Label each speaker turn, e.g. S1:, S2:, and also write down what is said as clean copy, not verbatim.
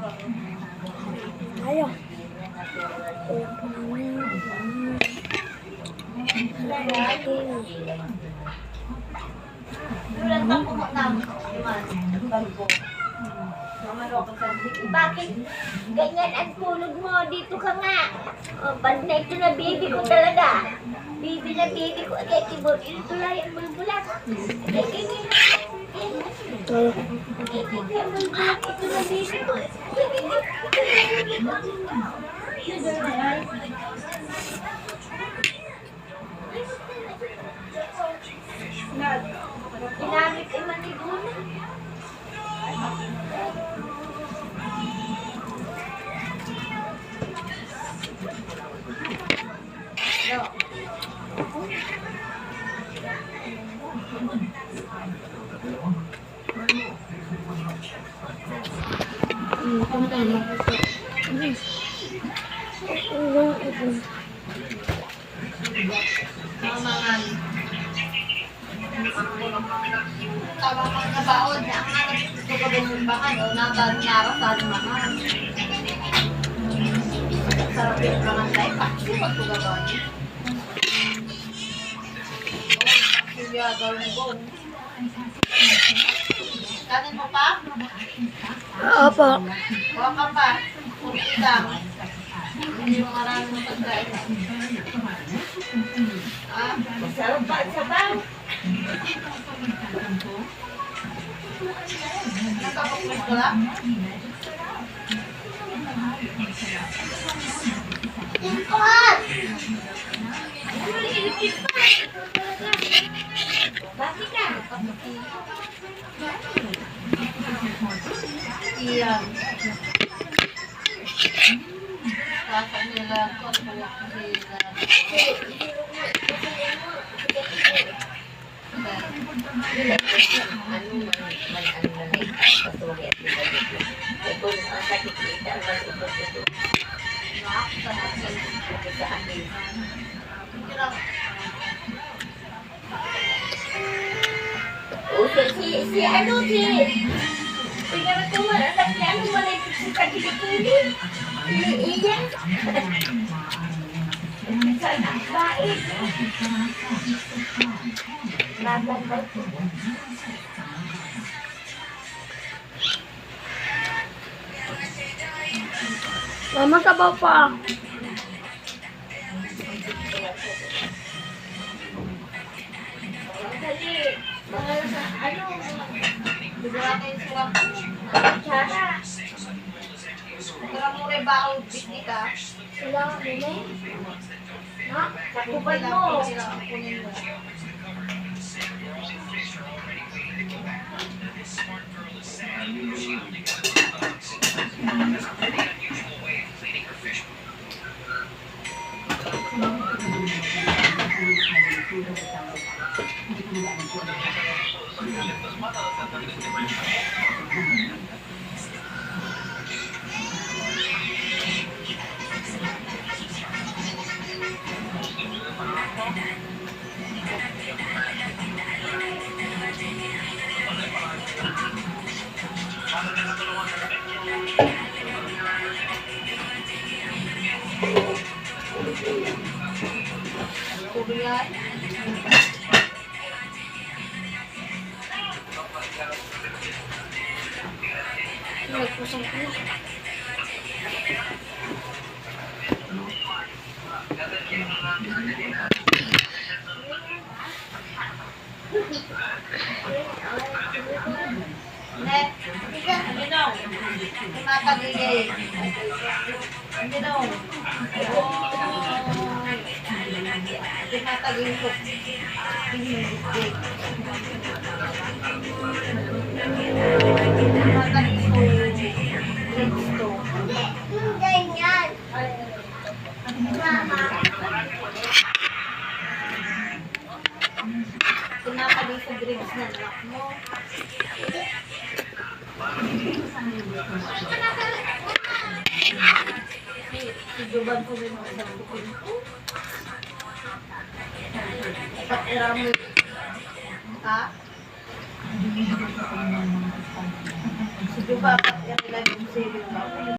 S1: Tayo.
S2: Bakit ganyan ang tulog mo? Dito ka nga. Oh, bad na ito na baby ko talaga. Baby na baby ko. Kaya keyboard, ito lang yung bulbulat. Kaya ganyan. Ito na baby ko. Ginamit ay manigunan.
S3: Tawang mga baon na ang anak gusto ko bumumbangan o nabanyara sa lumangan. Sarap yung mga tayo, pakso magpugabon. Paksilya, gawin mo. Kanin mo pa?
S1: Opo.
S3: Huwag ka pa. Kunti lang. Hindi mo maraming pagkain. Ah,
S2: Sarap pa sa bang.
S3: nakapagpag ko lang?
S2: Tingkot! Bakit ka?
S3: Iyan. Kasa nila, konsulak nila.
S2: Si ano si tingnan ko wala na si ano wala si kagilid. Iyan. Sana baik. Laban ba?
S1: Mama, sabaw pa.
S2: Dali. Mga ano?
S3: Bigla kayo sila.
S2: Tsara.
S3: Kaya mo rin ba ang bitni ka?
S2: Sila muna. Na, sakupal mo.
S3: Sila ang kunin mo. Kubiyan.
S1: Nagpusang ko.
S3: Net. Ano daw? Tumatagigay. Ano daw? Tumatagigay ko.
S2: Ganyan. Mama.
S3: Tumatagigay sa grades na anak mo. Juban ko rin ako sa bukid ko. Patira mo. Ha? Sige, papat ka nila yung silip.